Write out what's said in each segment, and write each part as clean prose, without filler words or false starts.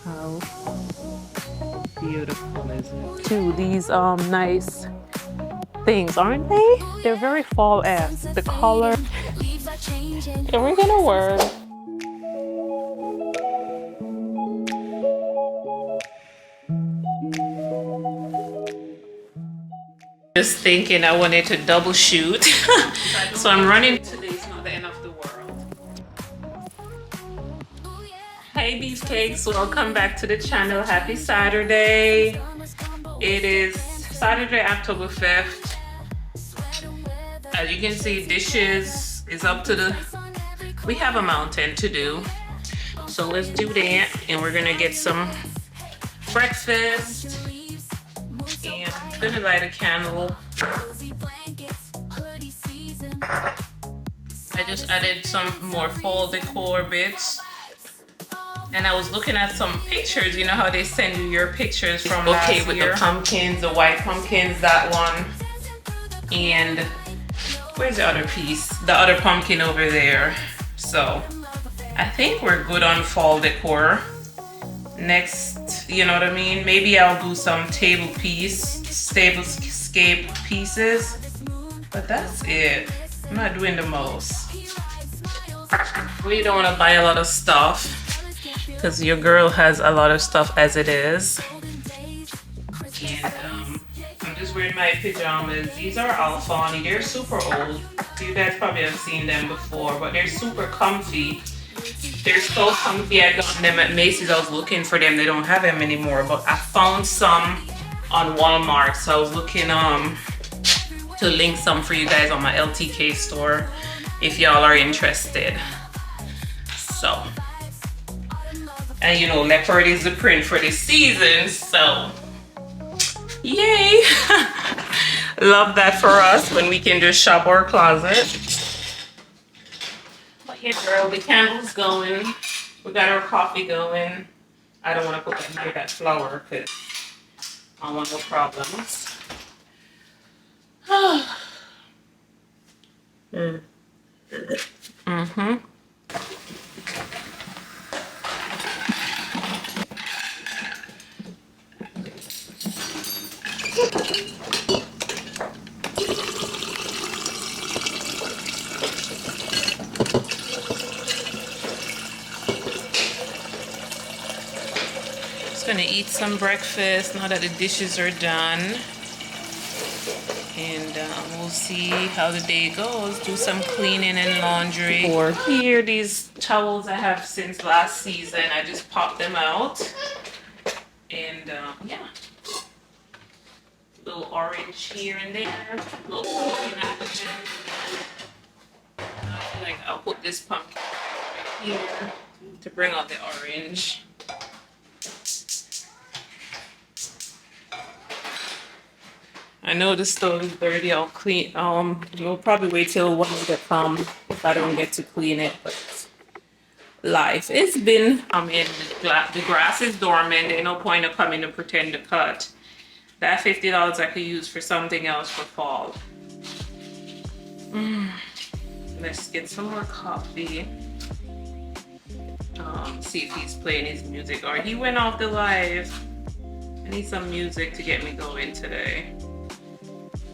How beautiful is it? To these nice things, aren't they? They're very fall-esque. The color. And we're gonna work. Just thinking I wanted to double shoot. So I'm running. Today's not the end of the world. Hey beefcakes, welcome back to the channel. Happy Saturday. It is Saturday, October 5th. As you can see, dishes is up to the... We have a mountain to do. So let's do that. And we're gonna get some breakfast. And I'm gonna light a candle. I just added some more fall decor bits. And I was looking at some pictures. You know how they send you your pictures from last year? With the pumpkins, the white pumpkins, that one. And where's the other piece? The other pumpkin over there. So I think we're good on fall decor. Next, you know what I mean? Maybe I'll do some tablescape pieces. But that's it. I'm not doing the most. We don't want to buy a lot of stuff because your girl has a lot of stuff as it is. And I'm just wearing my pajamas. These are Alfani. They're super old. You guys probably have seen them before, but they're super comfy. They're so comfy. I got them at Macy's. I was looking for them. They don't have them anymore, but I found some on Walmart. So I was looking to link some for you guys on my LTK store if y'all are interested. So, and you know, leopard is the print for this season, so yay. Love that for us when we can just shop our closet. But yeah, girl, the candle's going. We got our coffee going. I don't want to put that near that flower because I don't want no problems. Mm-hmm. Just gonna eat some breakfast now that the dishes are done. And we'll see how the day goes. Do some cleaning and laundry. Or here, these towels I have since last season. I just popped them out. And yeah. Little orange here and there. Little pumpkin action. I feel like I'll put this pumpkin right here to bring out the orange. I know the stove is dirty. I'll clean. We'll probably wait till one of them come if I don't get to clean it. But life, it's been. I mean, the grass is dormant. There's no point of coming to pretend to cut. That $50 I could use for something else for fall. Let's get some more coffee. See if he's playing his music or he went off the live. I need some music to get me going today.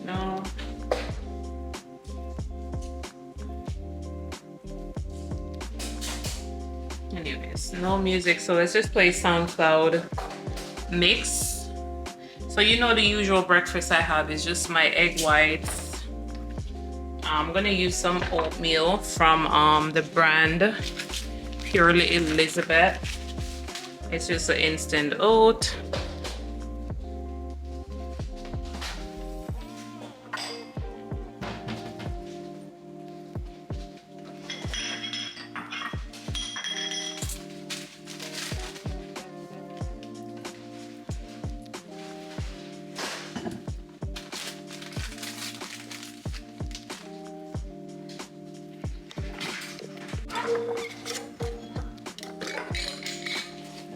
No. Anyways, no music, so let's just play SoundCloud mix. So you know the usual breakfast I have is just my egg whites. I'm gonna use some oatmeal from the brand Purely Elizabeth. It's just an instant oat.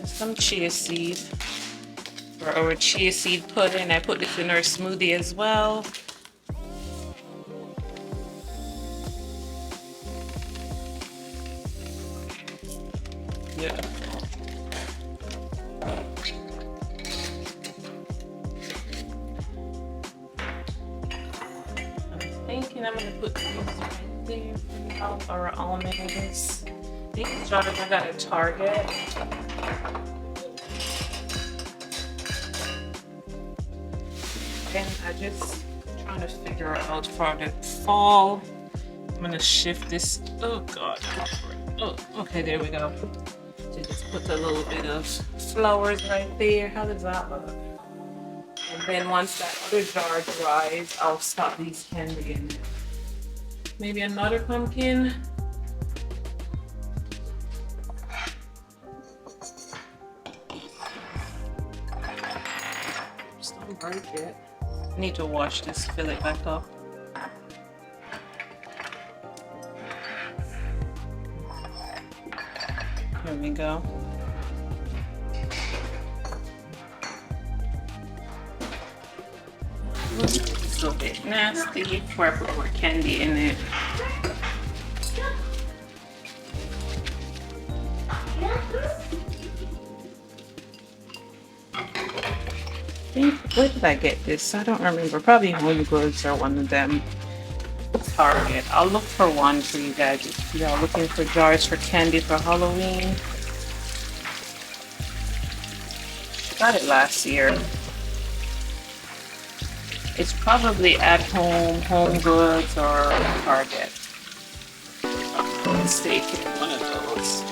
Some chia seed for our chia seed pudding. I put this in our smoothie as well. Yeah. And I'm gonna put these right there. Our almonds. These jars I got at Target. And I just trying to figure out for the fall. I'm gonna shift this. Oh God. Oh, okay, there we go. So just put a little bit of flowers right there. How does that look? And then once that other jar dries, I'll stop these candy in. Maybe another pumpkin. Just don't break it. I need to wash this, fill it back up. There we go. It's a bit nasty before I put more candy in it. Where did I get this? I don't remember. Probably Home Goods or one of them. Target. I'll look for one for you guys if you are looking for jars for candy for Halloween. Got it last year. It's probably at Home Goods or Target. If I'm mistaken, one of those.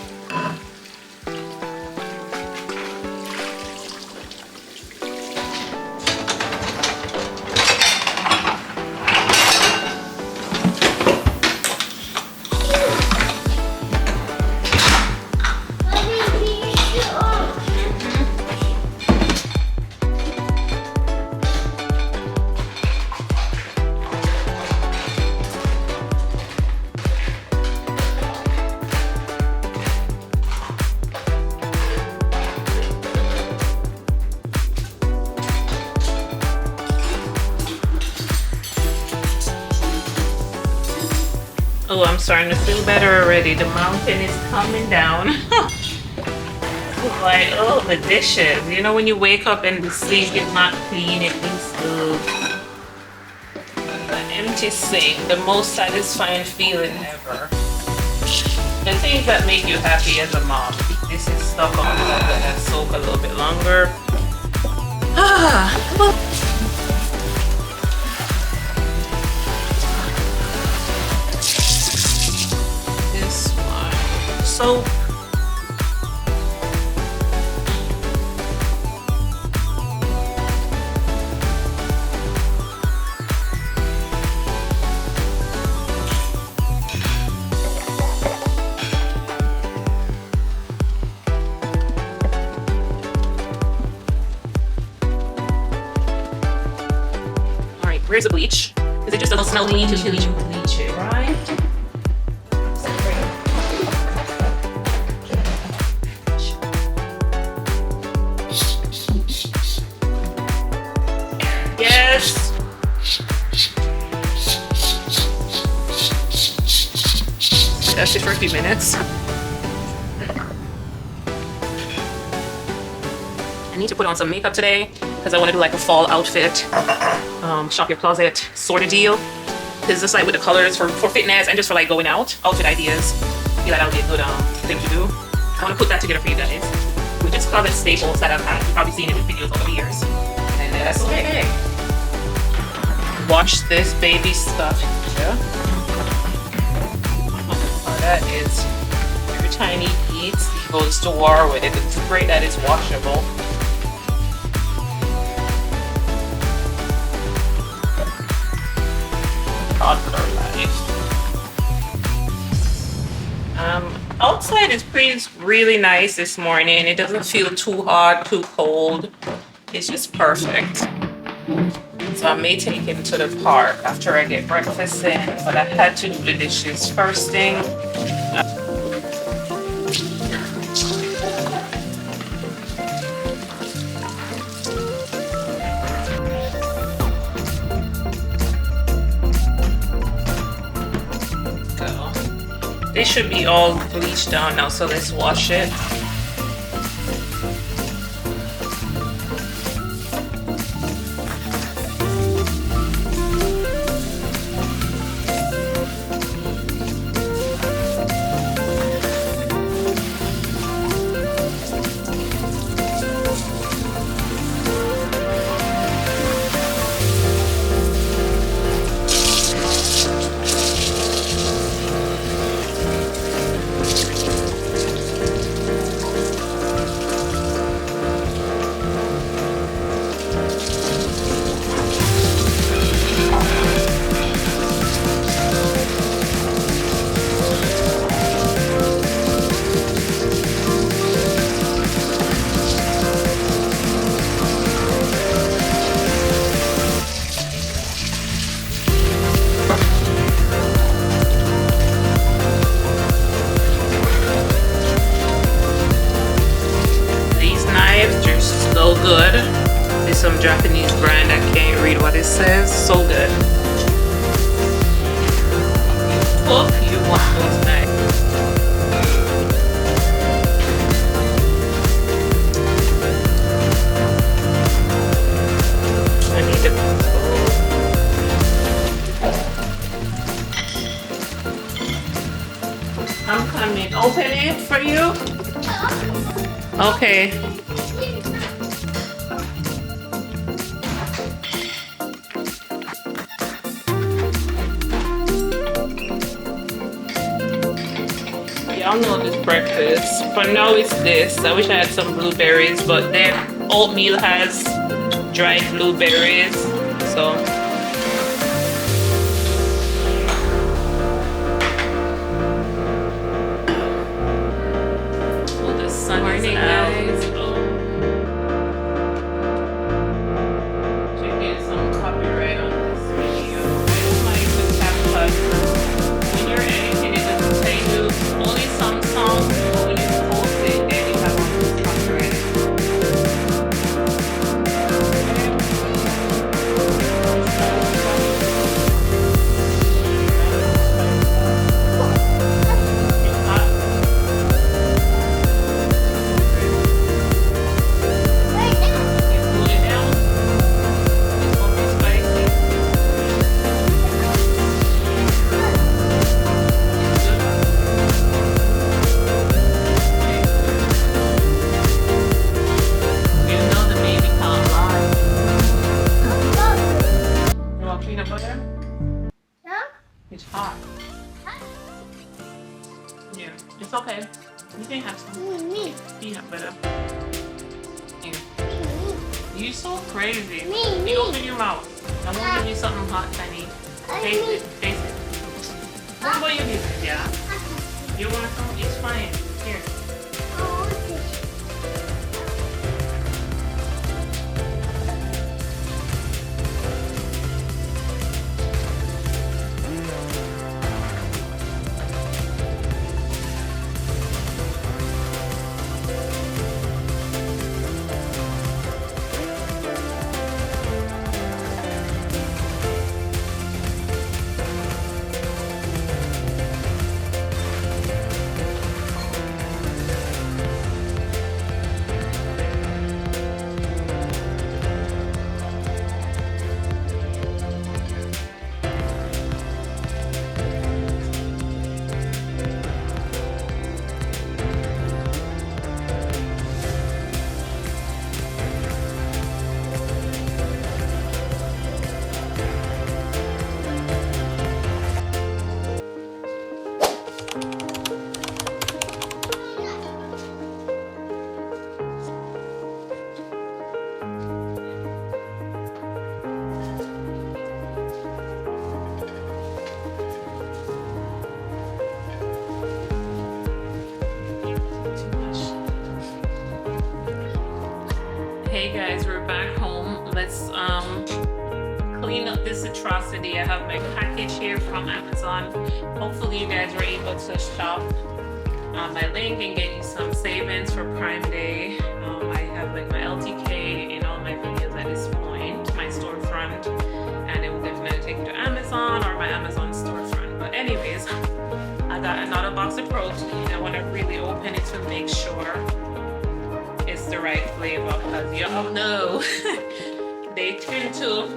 Oh, I'm starting to feel better already. The mountain is coming down. It's like, oh, the dishes. You know when you wake up and the sink is not clean, it means an empty sink. The most satisfying feeling ever. The things that make you happy as a mom. This is stuck on that soak a little bit longer. Soap. All right, where's the bleach? Because it just doesn't smell clean until you bleach it, right? Yes. That's it for a few minutes. I need to put on some makeup today because I want to do like a fall outfit, shop your closet sort of deal. Because this like with the colors for fitness and just for like going out, outfit ideas. I feel like that would be a good thing to do. I want to put that together for you guys with just closet staples that I've had. You've probably seen it in videos over the years. And that's okay. Wash this baby stuff here. That is very tiny beads. It goes to war with it. It's great that it's washable. Toddler life. Outside is really nice this morning. It doesn't feel too hot, too cold. It's just perfect. So I may take him to the park after I get breakfast in, but I had to do the dishes first thing. Go. They should be all bleached down now, so let's wash it. Japanese brand. I can't read what it says. So good. Cook, you want those nice. I need to. I'm coming. Open it for you. Okay. Y'all know this breakfast. For now it's this. I wish I had some blueberries, but then oatmeal has dried blueberries. So oh, the sun is out. Should get some copyright on this video. I just like to capture when you're editing, it doesn't say you only some songs, but when you post it, then you have all this copyright. It's hot. Yeah, it's okay. You can have some peanut butter. Yeah. You're so crazy. You open your mouth. I'm gonna give you something hot, honey. Taste it. Taste it. What about your business, yeah? You want some? It's fine. Here. Hey guys, we're back home. Let's clean up this atrocity. I have my package here from Amazon. Hopefully you guys were able to shop on my link and get you some savings for Prime Day. I have like my LTK in all my videos at this point, my storefront, and it will definitely take you to Amazon or my Amazon storefront. But anyways, I got another box of protein. I want to really open it to make sure it's the right flavor, because y'all know they tend to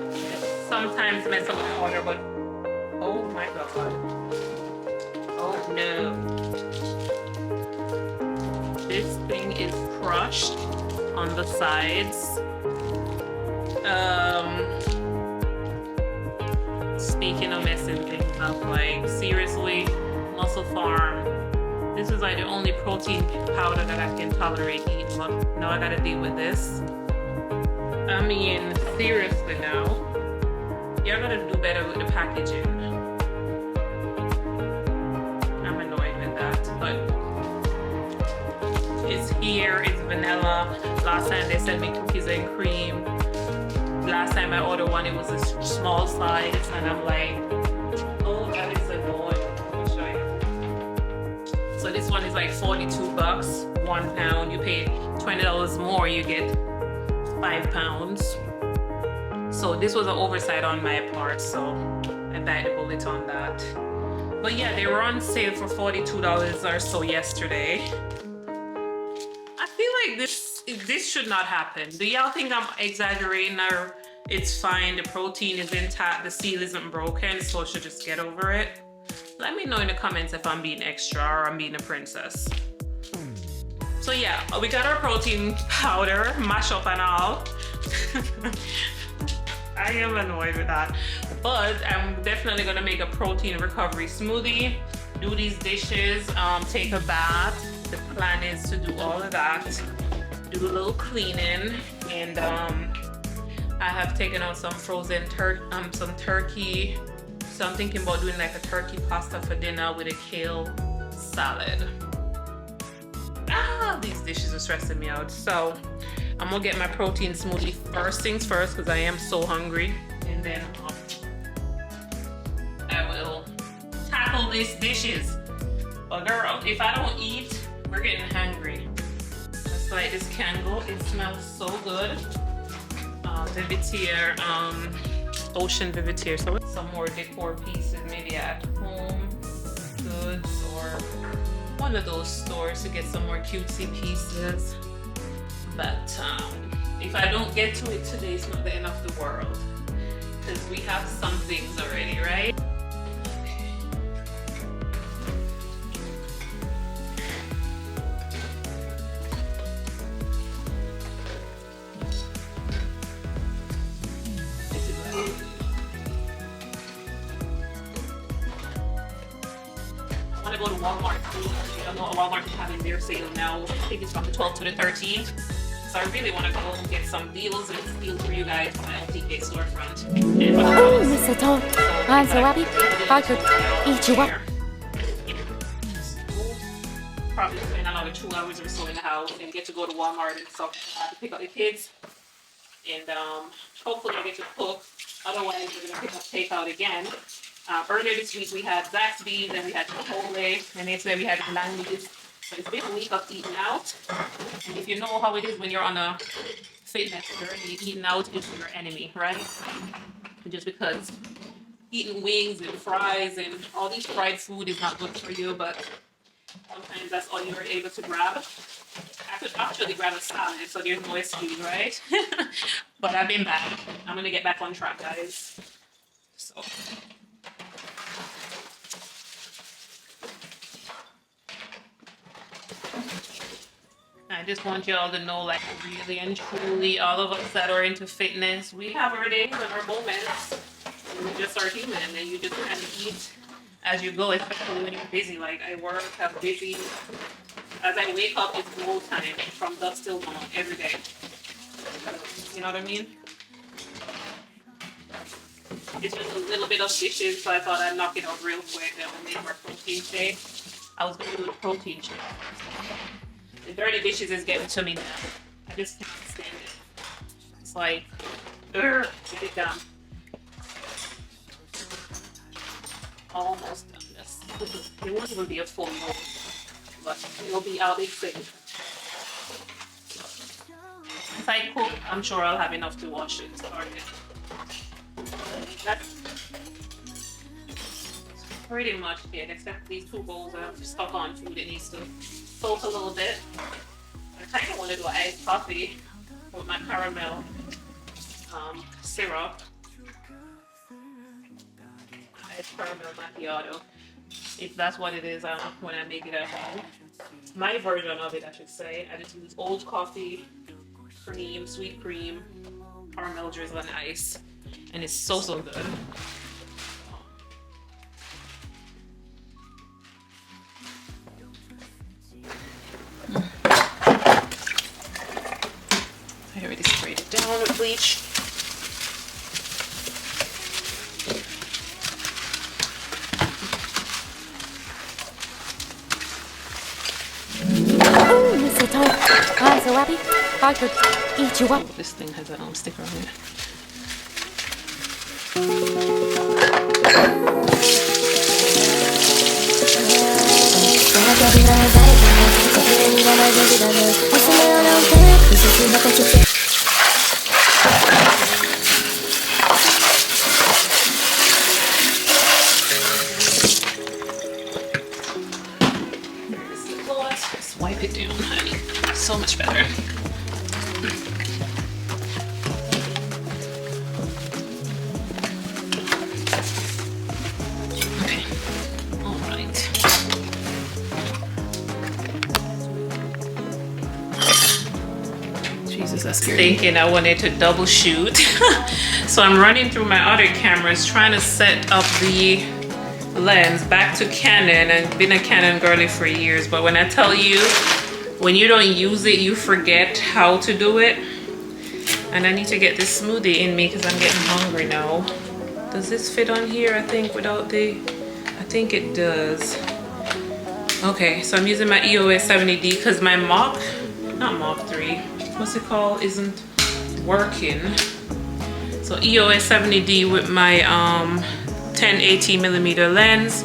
sometimes mess up my order. But oh my god, oh no, this thing is crushed on the sides. Speaking of messing things up, like seriously, Muscle Farm, this is like the only protein powder that I can tolerate eating, but now I gotta deal with this. I mean, seriously now, you're gonna do better with the packaging. I'm annoyed with that, but it's here, it's vanilla. Last time they sent me cookies and cream. Last time I ordered one, it was a small size, and I'm like, oh, that is annoying. Let me show you. So this one is like 42 bucks, £1. You pay $20 more, you get 5 pounds. So this was an oversight on my part, so I bite the bullet on that. But yeah, they were on sale for $42 or so yesterday. I feel like this should not happen. Do y'all think I'm exaggerating, or it's fine, the protein is intact, the seal isn't broken, so I should just get over it? Let me know in the comments if I'm being extra or I'm being a princess. So yeah, we got our protein powder, mash up and all. I am annoyed with that. But I'm definitely gonna make a protein recovery smoothie, do these dishes, take a bath. The plan is to do all of that, do a little cleaning, and I have taken out some frozen turkey. So I'm thinking about doing like a turkey pasta for dinner with a kale salad. These dishes are stressing me out. So I'm gonna get my protein smoothie first things first because I am so hungry, and then I will tackle these dishes. But girl, if I don't eat, we're getting hungry. Just like this candle, it smells so good. Vivitier, ocean Vivitier. So some more decor pieces, maybe at Home Goods or one of those stores to get some more cutesy pieces. But if I don't get to it today, it's not the end of the world, because we have some things already, right? I want to go to Walmart. I know Walmart is having their sale now. I think it's from the 12th to the 13th. So I really want to go and get some deals and deals for you guys on my LTK storefront. Probably spend another 2 hours or so in the house and get to go to Walmart and stuff to pick up the kids. And hopefully I get to cook. Otherwise, we're going to pick up takeout again. Earlier this week we had Zaxby's and we had Chipotle, and yesterday we had Landy's. So it's been a week of eating out. And if you know how it is when you're on a fitness journey, eating out is your enemy, right? Just because eating wings and fries and all this fried food is not good for you, but sometimes that's all you're able to grab. I could actually grab a salad, so there's no excuse, right? But I've been back. I'm gonna get back on track, guys. So. I just want y'all to know, like, really and truly, all of us that are into fitness, we have our days and our moments. And we just are human, and you just kind of eat as you go, especially when you're busy. Like, I work, I'm busy. As I wake up, it's no time from dusk till dawn every day. You know what I mean? It's just a little bit of dishes, so I thought I'd knock it out real quick. Then we'll make our protein shake. I was going to do the protein shake. The dirty dishes is getting to me now. I just can't stand it. It's like, get it done. Almost done this. It won't even be a full load, but it'll be out in quick. If I cook, I'm sure I'll have enough to wash it. That's pretty much it, except these 2 bowls are stuck on food. It needs to soak a little bit. I kind of want to do iced coffee with my caramel syrup. Iced caramel macchiato. If that's what it is when I make it at home. My version of it, I should say. I just use old coffee, cream, sweet cream, caramel drizzle, and ice. And it's so good. I already sprayed it down with bleach. This thing has a sticker on it. Jesus, that's scary. Thinking I wanted to double shoot. So I'm running through my other cameras trying to set up the lens back to Canon, and been a Canon girly for years, but when I tell you, when you don't use it, you forget how to do it. And I need to get this smoothie in me because I'm getting hungry now. Does this fit on here? I think without the, I think it does. Okay, so I'm using my EOS 70D because my Mach, not Mach 3, what's it called, isn't working. So EOS 70D with my 10-80mm lens,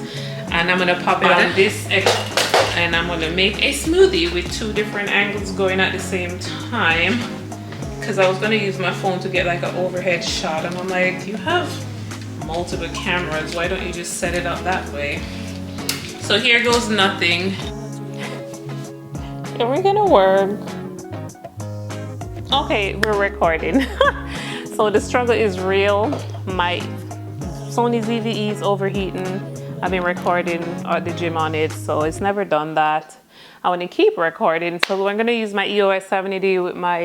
and I'm gonna pop it on this and I'm gonna make a smoothie with 2 different angles going at the same time, because I was gonna use my phone to get like an overhead shot, and I'm like, you have multiple cameras, why don't you just set it up that way? So here goes nothing. Are we gonna work? Okay, we're recording. So the struggle is real. My Sony ZV-E is overheating. I've been recording at the gym on it, so it's never done that. I want to keep recording, so I'm going to use my EOS 70D with my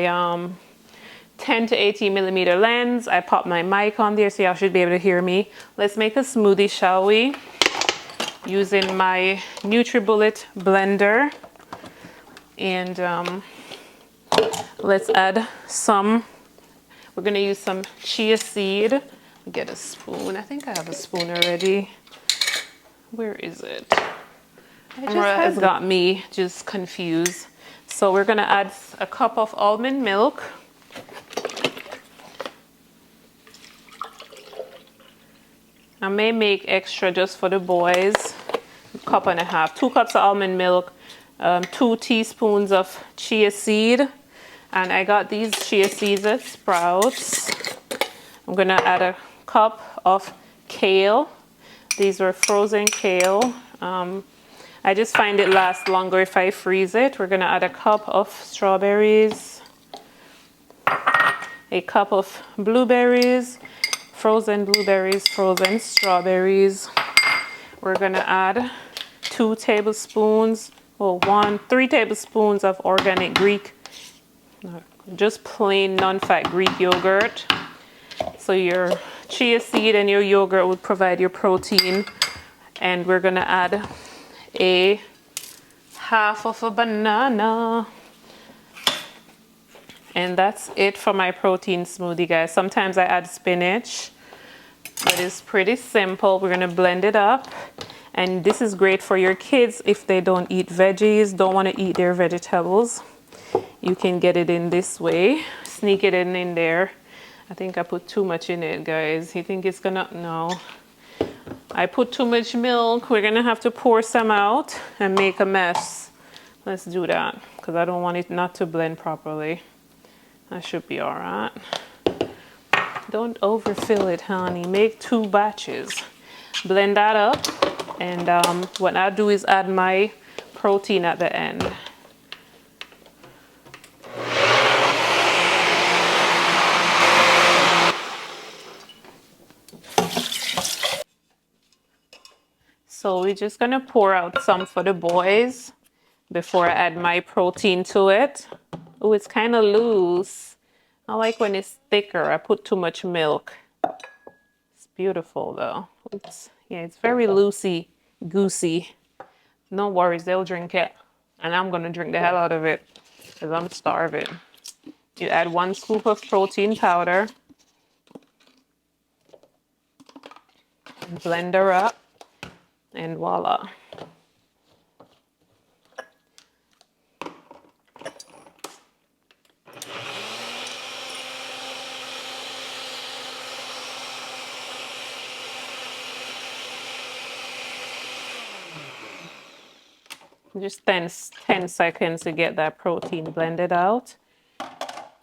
10-80mm lens. I popped my mic on there, so y'all should be able to hear me. Let's make a smoothie, shall we? Using my NutriBullet blender. And let's add some, we're going to use some chia seed. Get a spoon. I think I have a spoon already. Where is it? Camera has got me just confused. So we're gonna add a cup of almond milk. I may make extra just for the boys. A cup and a half. 2 cups of almond milk, 2 teaspoons of chia seed. And I got these chia seeds at Sprouts. I'm gonna add a cup of kale. These were frozen kale. I just find it lasts longer if I freeze it. We're gonna add a cup of strawberries, a cup of blueberries, frozen blueberries, frozen strawberries. We're gonna add 2 tablespoons, well 3 tablespoons of organic Greek, just plain non-fat Greek yogurt. So your chia seed and your yogurt would provide your protein. And we're gonna add a half of a banana. And that's it for my protein smoothie, guys. Sometimes I add spinach, but it's pretty simple. We're gonna blend it up. And this is great for your kids if they don't eat veggies, don't wanna eat their vegetables. You can get it in this way, sneak it in there. I think I put too much in it, guys. You think it's gonna, no. I put too much milk. We're gonna have to pour some out and make a mess. Let's do that, because I don't want it not to blend properly. That should be all right. Don't overfill it, honey. Make 2 batches. Blend that up, and what I do is add my protein at the end. So we're just gonna pour out some for the boys before I add my protein to it. Oh, it's kind of loose. I like when it's thicker. I put too much milk. It's beautiful though. Yeah, it's very loosey goosey. No worries, they'll drink it. And I'm gonna drink the hell out of it because I'm starving. You add 1 scoop of protein powder. Blend her up. And voila. Just 10 seconds to get that protein blended out.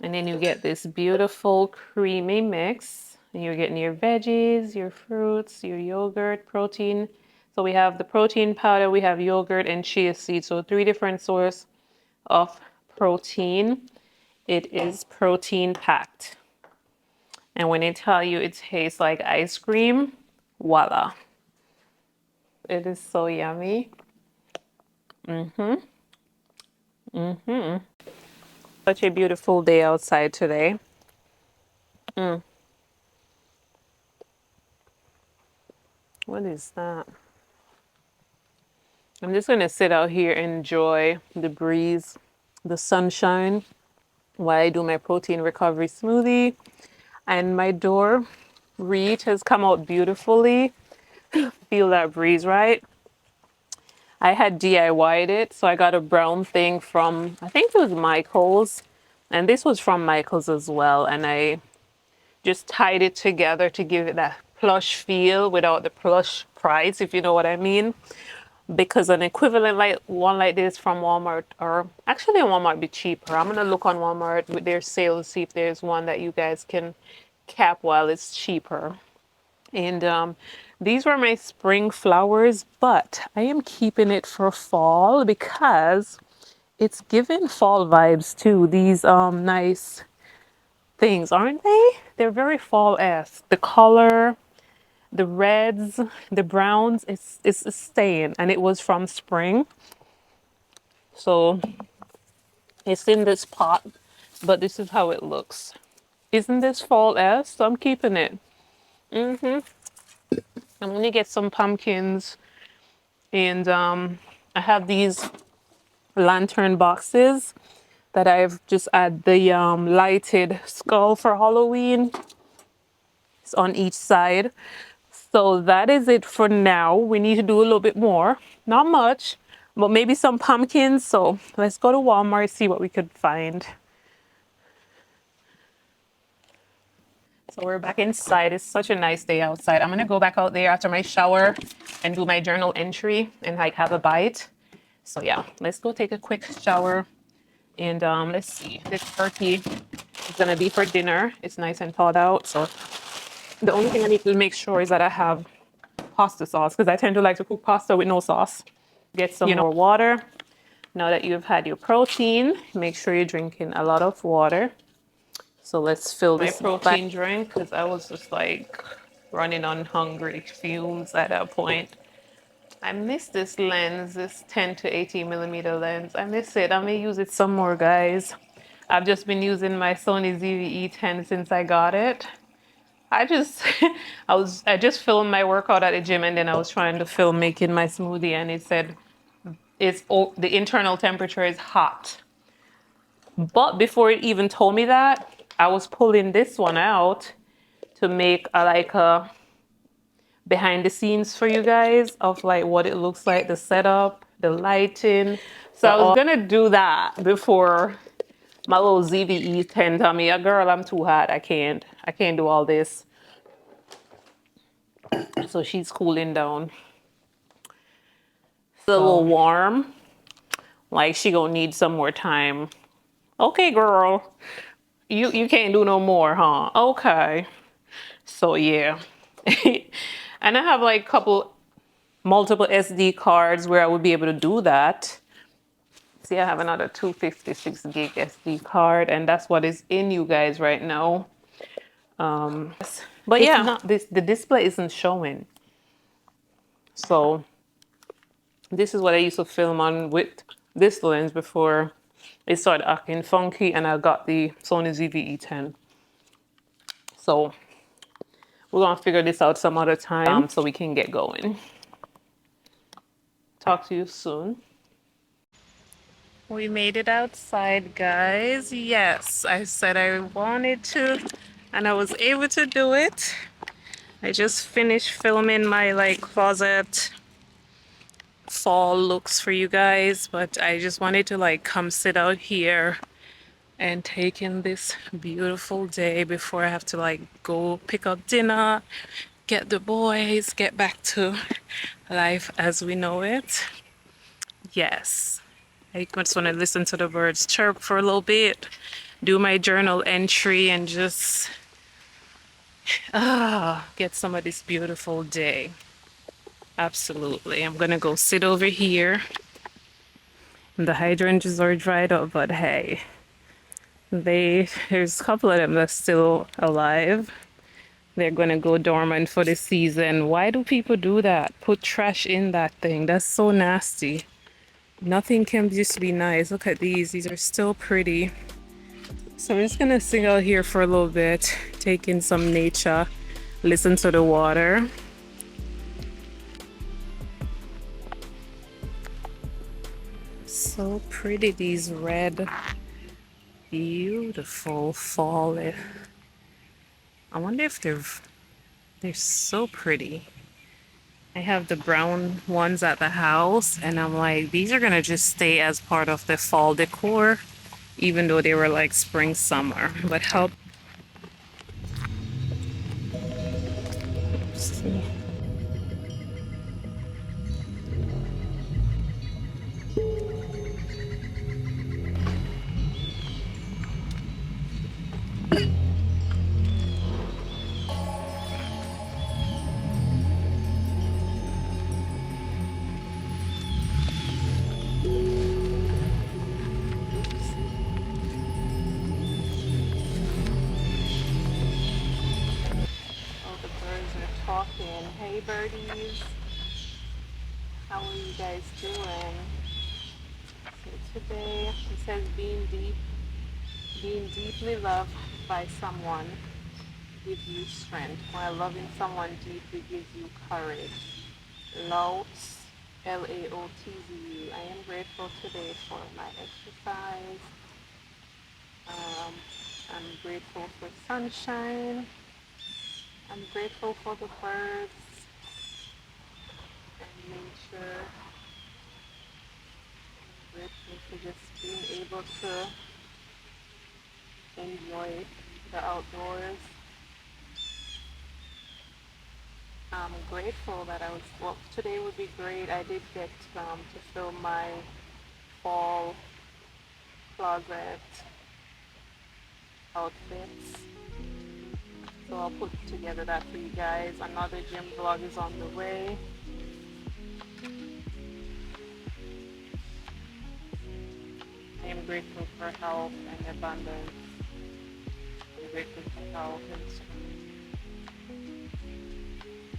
And then you get this beautiful creamy mix. And you're getting your veggies, your fruits, your yogurt, protein. So we have the protein powder, we have yogurt and chia seeds. So 3 different sources of protein. It is protein packed. And when I tell you it tastes like ice cream, voila. It is so yummy. Such a beautiful day outside today. What is that? I'm just gonna sit out here and enjoy the breeze, the sunshine while I do my protein recovery smoothie. And my door reach has come out beautifully. Feel that breeze, right? I had DIY'd it, so I got a brown thing from, I think it was Michael's, and this was from Michael's as well. And I just tied it together to give it that plush feel without the plush price, if you know what I mean. Because an equivalent like one like this from Walmart, or actually Walmart be cheaper. I'm gonna look on Walmart with their sales, see if there's one that you guys can cap while it's cheaper. And these were my spring flowers, but I am keeping it for fall because it's giving fall vibes too. These nice things, aren't they? They're very fall-esque. The color, the reds, the browns, it's staying, and it was from spring. So it's in this pot, but this is how it looks. Isn't this fall-esque? So I'm keeping it. I'm gonna get some pumpkins, and I have these lantern boxes that I've just add the lighted skull for Halloween. It's on each side. So that is it for now. We need to do a little bit more. Not much, but maybe some pumpkins. So let's go to Walmart, see what we could find. So we're back inside. It's such a nice day outside. I'm gonna go back out there after my shower and do my journal entry and like have a bite. So yeah, let's go take a quick shower. And let's see, this turkey is gonna be for dinner. It's nice and thawed out. So the only thing I need to make sure is that I have pasta sauce, because I tend to like to cook pasta with no sauce. Get some more water. Now that you've had your protein, make sure you're drinking a lot of water. So let's fill this protein drink, because I was just like running on hungry fumes at that point. I miss this lens, this 10 to 18 millimeter lens. I miss it. I may use it some more, guys. I've just been using my Sony ZV-E10 since I got it. I just I just filmed my workout at the gym, and then I was trying to film making my smoothie, and it said the internal temperature is hot. But before it even told me that, I was pulling this one out to make a behind the scenes for you guys of like what it looks like, the setup, the lighting. So I was gonna do that before my little ZVE10 told me, girl, I'm too hot. I can't do all this. So she's cooling down. It's a little warm. Like she gonna need some more time. Okay, girl. You can't do no more, huh? Okay. So yeah. And I have like multiple SD cards where I would be able to do that. See, I have another 256 gig SD card, and that's what is in you guys right now. But yeah, the display isn't showing. So this is what I used to film on with this lens before it started acting funky, and I got the Sony ZV-E10. So we're gonna figure this out some other time so we can get going. Talk to you soon. We made it outside, guys. Yes, I said I wanted to, and I was able to do it. I just finished filming my like closet fall looks for you guys, but I just wanted to like come sit out here and take in this beautiful day before I have to like go pick up dinner, get the boys, get back to life as we know it. Yes, I just want to listen to the birds chirp for a little bit, do my journal entry, and just get some of this beautiful day. Absolutely. I'm gonna go sit over here. The hydrangeas are dried up, but hey, there's a couple of them that's still alive. They're gonna go dormant for the season. Why do people do that? Put trash in that thing. That's so nasty. Nothing can just be nice. Look at these. These are still pretty. So I'm just gonna sing out here for a little bit, take in some nature, listen to the water. So pretty, these red, beautiful fall. I wonder if they're so pretty. I have the brown ones at the house, and I'm like, these are gonna just stay as part of the fall decor, even though they were like spring, summer. But how? See. Oh, the birds are talking. Hey, birdies. How are you guys doing? So today it says being deeply loved by someone gives you strength, while loving someone deeply gives you courage. Lautz, Laotzu. I am grateful today for my exercise. Um, I'm grateful for sunshine. I'm grateful for the birds and nature. I'm grateful for just being able to enjoy the outdoors. I'm grateful that well, today would be great. I did get to film my fall closet outfits. So I'll put together that for you guys. Another gym vlog is on the way. I am grateful for health and abundance. I'm grateful for health and strength.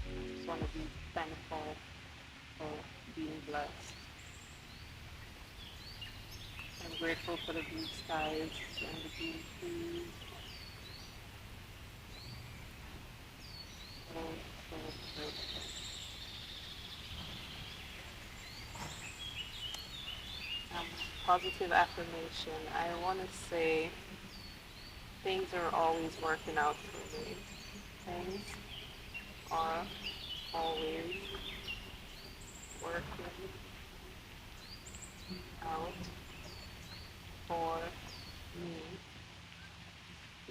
I just want to be thankful for being blessed. I'm grateful for the blue skies and the green trees. So, so grateful. Positive affirmation. I want to say things are always working out for me. Things are always working out for me.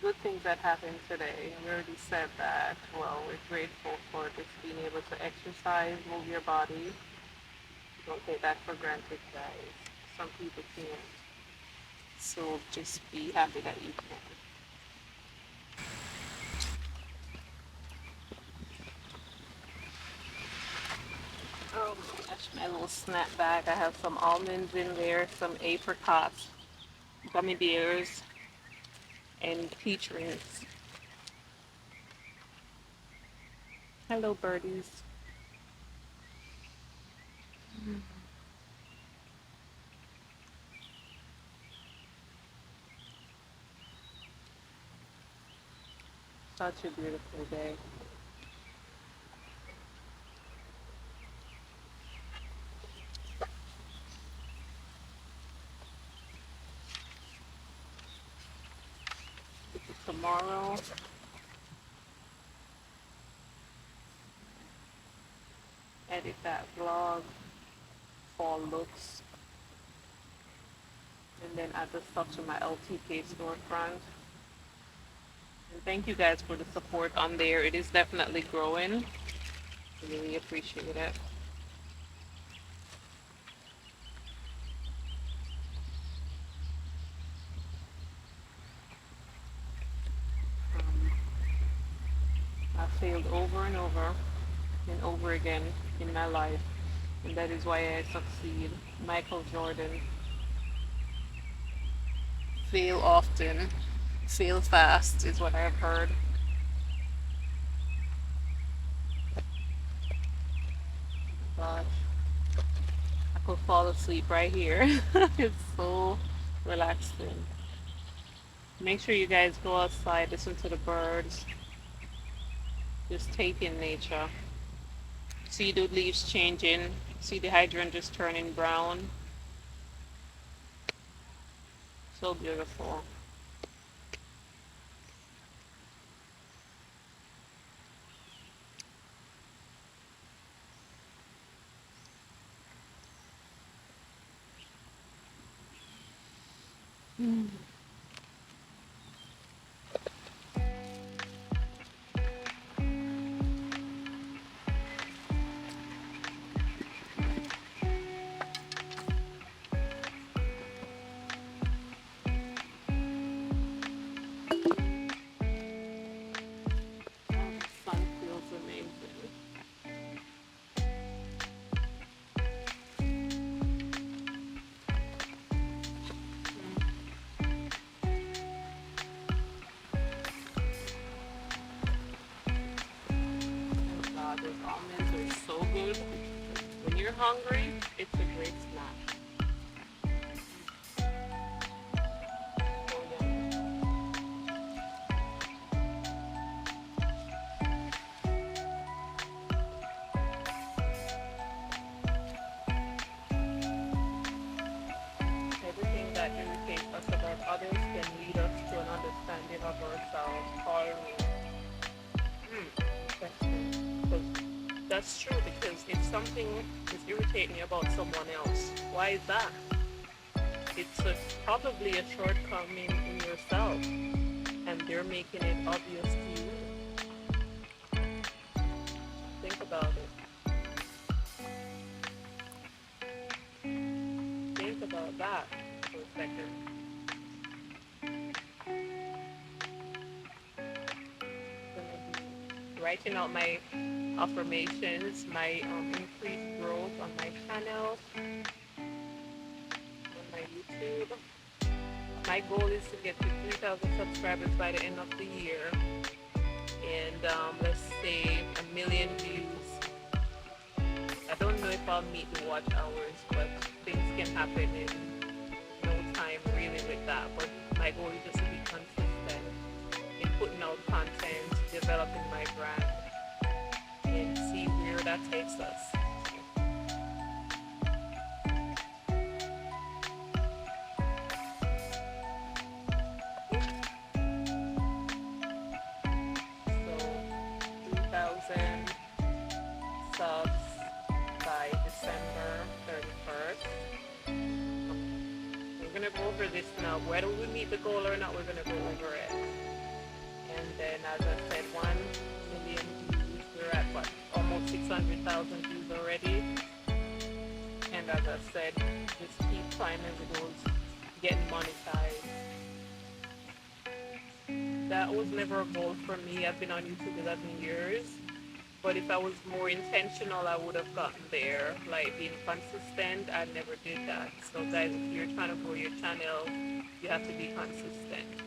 Good things that happened today. We already said that. Well, we're grateful for just being able to exercise, move your body. Don't take that for granted, guys. Some people can't. So just be happy that you can. Oh my gosh, my little snack bag. I have some almonds in there, some apricots, gummy bears, and peach rings. Hello, birdies. Such a beautiful day. Tomorrow, edit that vlog, fall looks, and then add the stuff to my LTK storefront. And thank you guys for the support on there. It is definitely growing. I really appreciate it. I've failed over and over and over again in my life, and that is why I succeed. Michael Jordan. Fail often, fail fast is what I've heard. Gosh, I could fall asleep right here. It's so relaxing. Make sure you guys go outside, listen to the birds, just take in nature. See the leaves changing, see the hydrangeas turning brown. So beautiful. Oh, the sun feels amazing. Oh God, those almonds are so good. When you're hungry, it's a great snack. So yummy. Everything that irritates us about others can lead us to an understanding of ourselves. Always. Interesting. 'Cause that's true, because if something is irritating you about someone else, why is that? It's probably a shortcoming in yourself, and they're making it obvious to you. Think about it. Think about that for a second. Gonna be writing out my affirmations, my increased growth on my channel, on my YouTube. My goal is to get to 3,000 subscribers by the end of the year, and let's say 1 million views. I don't know if I'll meet the watch hours, but things can happen in no time really with that. But my goal is just to be consistent in putting out content, developing my brand, and see where that takes us. So 3,000 subs by December 31st. We're gonna go over this now. Whether we meet the goal or not, we're gonna go over it. And then, as I said, 1 million views. We're at what? Almost 600,000 views already. And as I said, just keep climbing the goals, getting monetized. That was never a goal for me. I've been on YouTube 11 years. But if I was more intentional, I would have gotten there. Like being consistent, I never did that. So guys, if you're trying to grow your channel, you have to be consistent.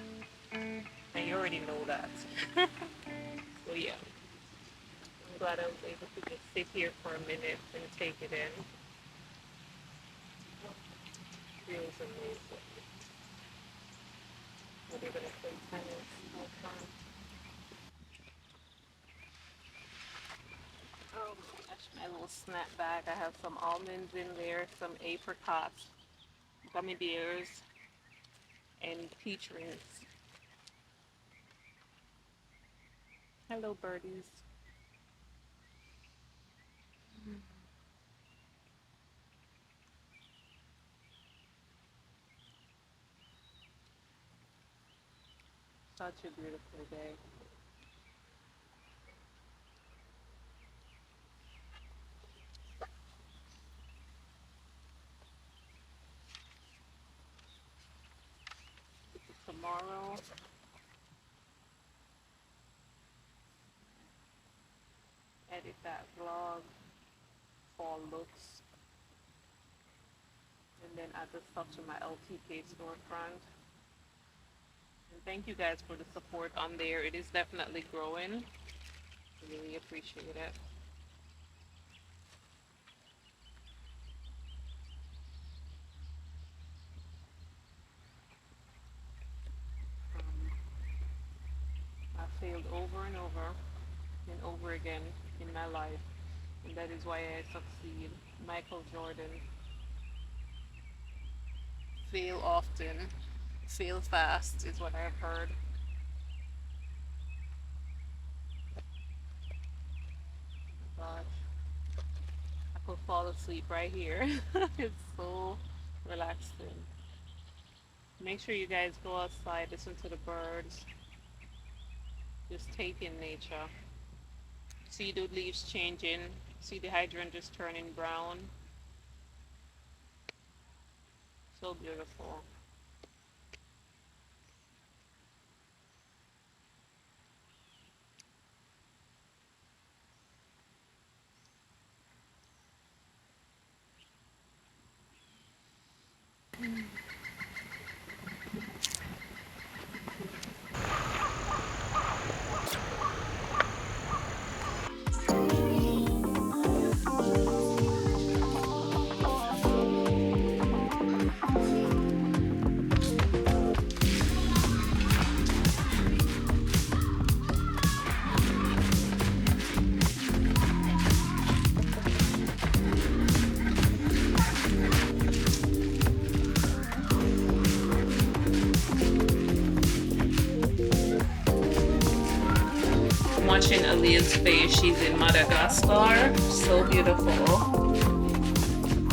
And you already know that. So yeah, I'm glad I was able to just sit here for a minute and take it in. Feels amazing. What are you gonna play tennis? Have fun. Oh my gosh, my little snack bag. I have some almonds in there, some apricots, gummy bears, and peach rings. Hello, birdies. Such a beautiful day. Tomorrow, edit that vlog, fall looks, and then add the stuff to my LTK storefront. And thank you guys for the support on there. It is definitely growing. I really appreciate it. failed over and over and over again in my life, and that is why I succeed. Michael Jordan: fail often, fail fast is what I've heard. Gosh, I could fall asleep right here. It's so relaxing. Make sure you guys go outside, listen to the birds, just take in nature. See the leaves changing, see the hydrangeas turning brown. So beautiful. Watching Aaliyah's face, she's in Madagascar. So beautiful.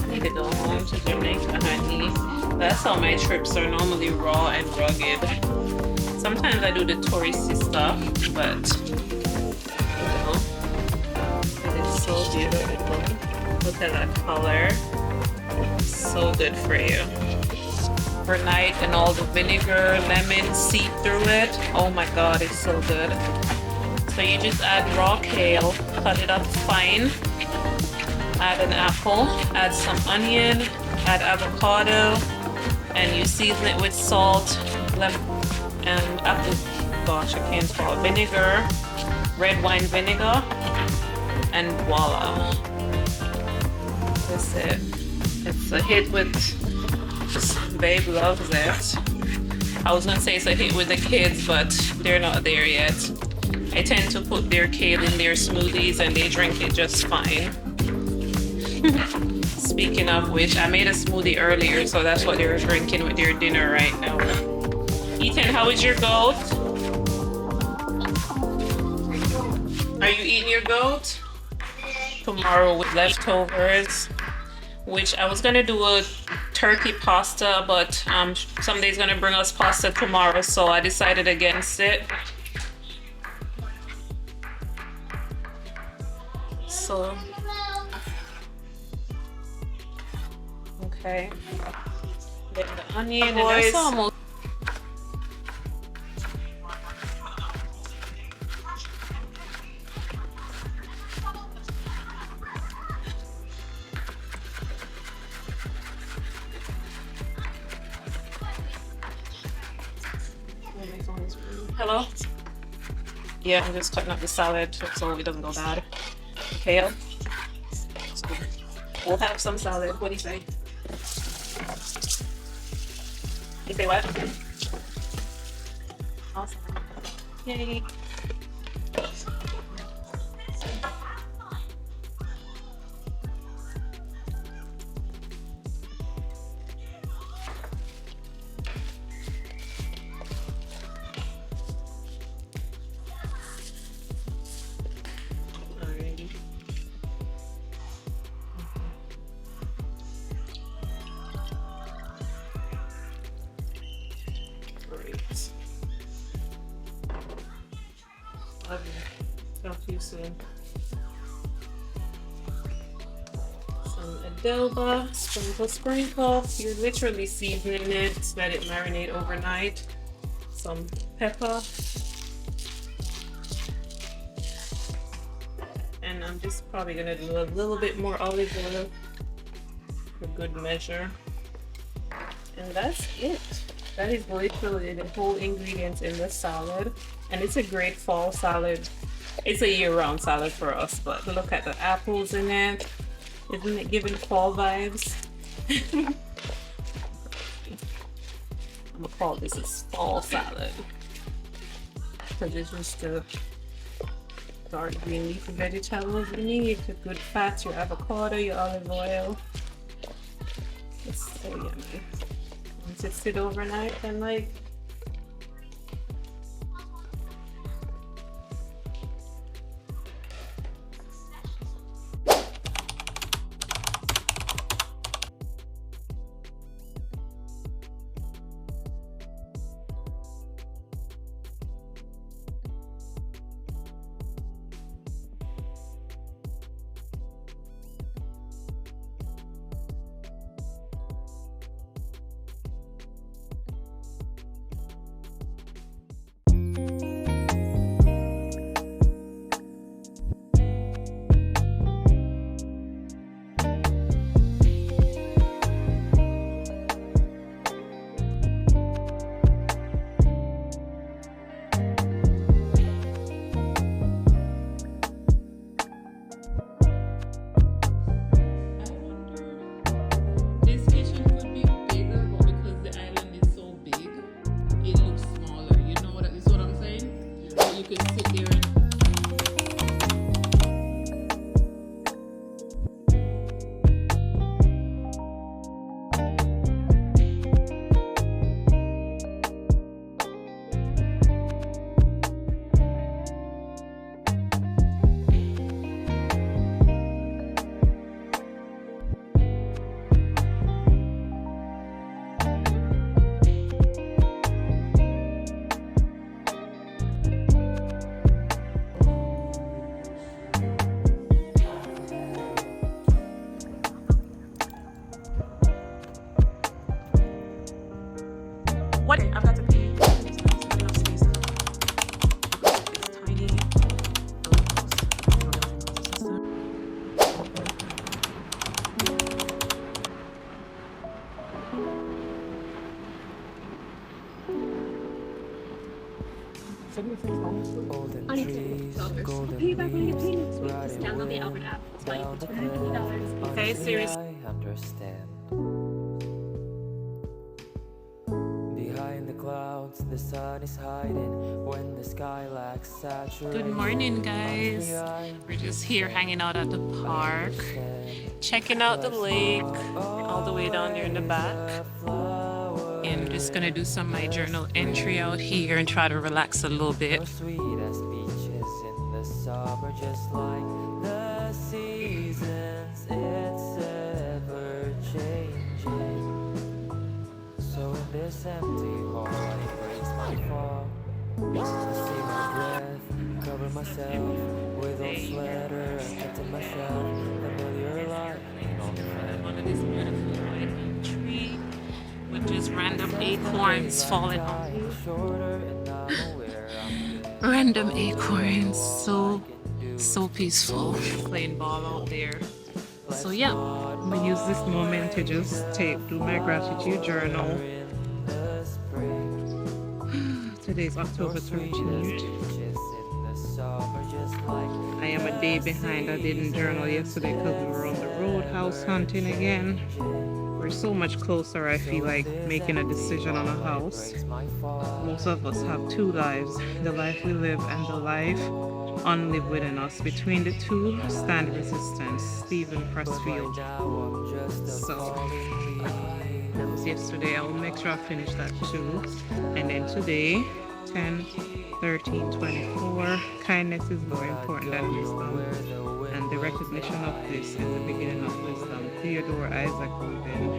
I need to go home to Jamaica, honey. That's how my trips are normally raw and rugged. Sometimes I do the touristy stuff, but you know, it is so beautiful. Look at that color. So good for you. Overnight, and all the vinegar, lemon seep through it. Oh my god, it's so good. So you just add raw kale, cut it up fine, add an apple, add some onion, add avocado, and you season it with salt, and apple, gosh, I can't call it, vinegar, red wine vinegar, and voila. That's it. It's a hit with, babe loves it. I was gonna say it's a hit with the kids, but they're not there yet. I tend to put their kale in their smoothies and they drink it just fine. Speaking of which, I made a smoothie earlier, so that's what they're drinking with their dinner right now. Ethan, how is your goat? Are you eating your goat? Tomorrow with leftovers, which I was gonna do a turkey pasta, but somebody's gonna bring us pasta tomorrow, so I decided against it. So, okay, then the onion, and that's almost. Hello? Yeah, I'm just cutting up the salad so it doesn't go bad. Kale. So we'll have some salad. What do you say? You say what? Awesome. Yay. Love you. Talk to you soon. Some adobo, sprinkle. You're literally seasoning it. Let it marinate overnight. Some pepper. And I'm just probably gonna do a little bit more olive oil for good measure. And that's it. That is literally the whole ingredients in the salad. And it's a great fall salad. It's a year-round salad for us, but look at the apples in it. Isn't it giving fall vibes? I'm gonna call this a fall salad. because it's just the dark green leafy vegetables you need. The good fats, your avocado, your olive oil. It's so yummy. Once it sit overnight, then like what? I've got to pee. Golden trees, golden leaves, Just download the Albert app. It's about $250. Okay, seriously. I understand. Behind the clouds, the sun is hiding when the sky lacks saturation. Good morning, guys. We're just here hanging out at the park, checking out the lake, all the way down there in the back. And I'm just gonna do some of my journal entry out here and try to relax a little bit. Sweet as beaches in the summer, just like the seasons, it's ever changing. So in this empty hall, it breaks my fall. I see my breath, cover myself with old sweater, kept in my shelf, familiar light. One of these beautiful white tree with just random acorns falling on you. Random acorns, so peaceful. Playing ball out there. So yeah, I'm gonna use this moment to just do my gratitude journal. Today's October 13th. I am a day behind. I didn't journal yesterday because we were on the road house hunting again. We're so much closer, I feel like, making a decision on a house. Most of us have two lives, the life we live and the life unlived within us. Between the two, stand resistance, Stephen Pressfield. So, that was yesterday. I will make sure I finish that too. And then today, 10, 13, 24, kindness is more important than wisdom. And the recognition of this is the beginning of wisdom. Theodore Isaac Rubin.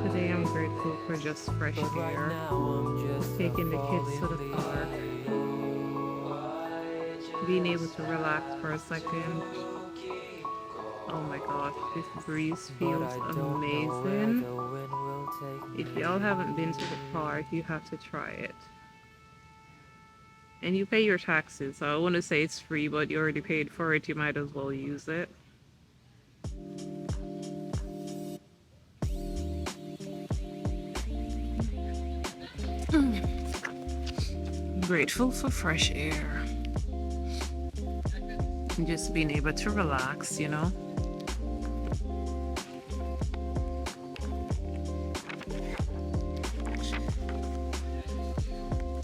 Today I'm grateful for just fresh air. Taking the kids to the park. Being able to relax for a second. Oh my gosh, this breeze feels amazing. If y'all haven't been to the park, you have to try it. And you pay your taxes, so I want to say it's free, but you already paid for it, you might as well use it. Grateful for fresh air. And just being able to relax, you know.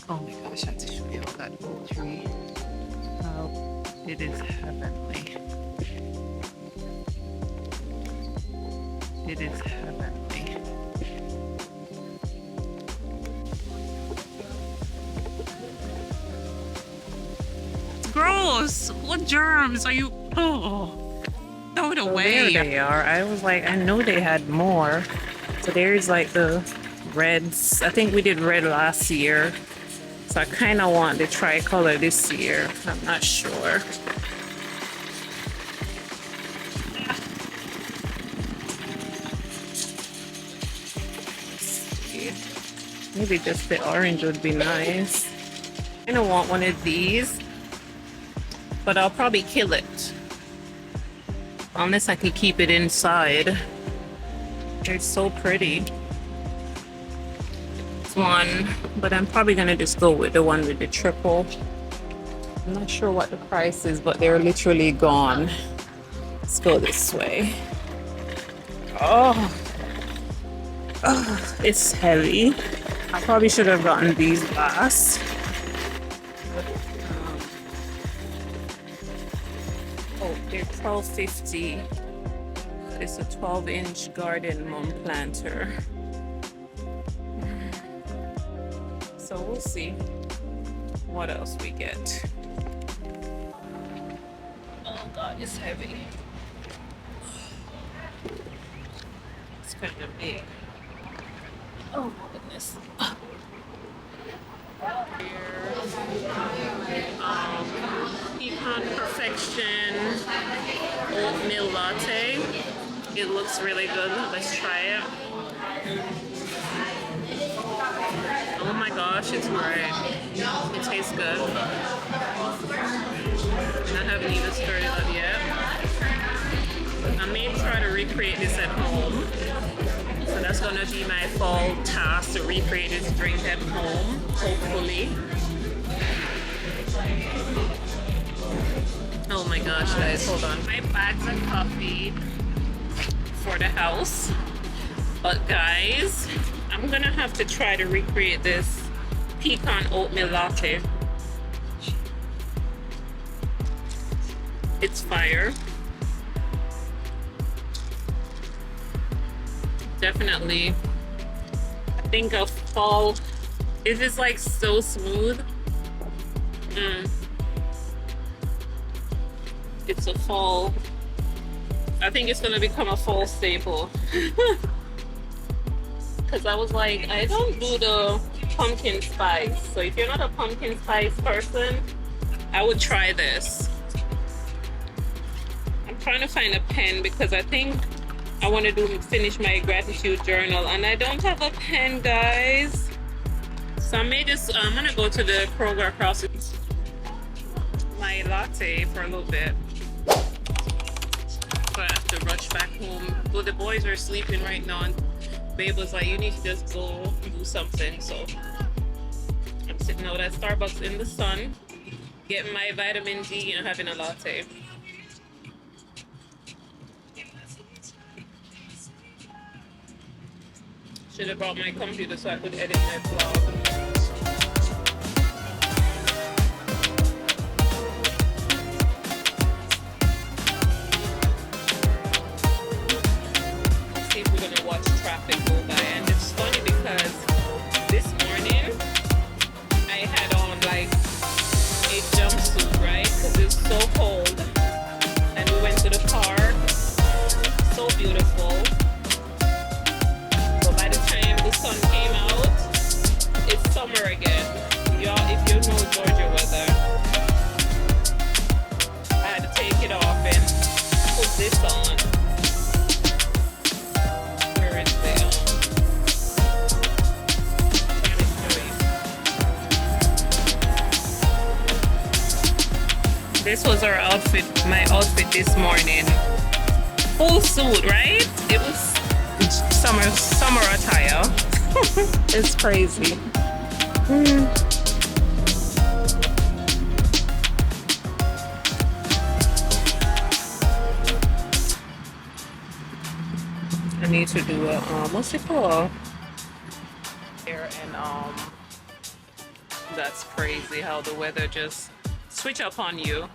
Oh my gosh, I have to show you all that oak tree. How it is heavenly. It is heavenly. It's gross! What germs are you? Oh, throw it away. There they are. I was like, I know they had more. So there's like the reds. I think we did red last year. So I kind of want the tricolor this year. I'm not sure. Maybe just the orange would be nice. I don't want one of these, but I'll probably kill it. Unless I could keep it inside. They're so pretty. This one, but I'm probably gonna just go with the one with the triple. I'm not sure what the price is, but they're literally gone. Let's go this way. Oh, it's heavy. I probably should have gotten these last. Oh, they're $12.50. It's a 12-inch garden mum planter. So we'll see what else we get. Oh God, it's heavy. It's kind of big. Oh my goodness. Pecan Perfection oatmeal latte. It looks really good. Let's try it. Oh my gosh, it's great. It tastes good. And I haven't even stirred it up yet. I may try to recreate this at home. So that's gonna be my fall task, to recreate this drink at home, hopefully. Oh my gosh, guys, hold on. My bags of coffee for the house. But guys, I'm gonna have to try to recreate this pecan oatmeal latte. It's fire. Definitely, I think a fall, it is like so smooth. It's a fall, I think it's gonna become a fall staple. Because I was like, I don't do the pumpkin spice. So if you're not a pumpkin spice person, I would try this. I'm trying to find a pen because I think I want to finish my gratitude journal and I don't have a pen, guys. So I may just, I'm gonna go to the Kroger across my latte for a little bit. So I have to rush back home. Well, the boys are sleeping right now and Babe was like, you need to just go do something. So I'm sitting out at Starbucks in the sun, getting my vitamin D and having a latte. Should have brought my computer so I could edit my vlog. See if we're gonna watch traffic go by. And it's funny because this morning I had on like a jumpsuit, right? Because it's so cold. And we went to the park. So beautiful. The sun came out, it's summer again. Y'all, if you know Georgia weather, I had to take it off and put this on. Where is the trying to show you. This was our outfit, my outfit this morning. Full suit, right? It was summer attire. It's crazy. I need to do a what's it called? There and That's crazy how the weather just switch up on you.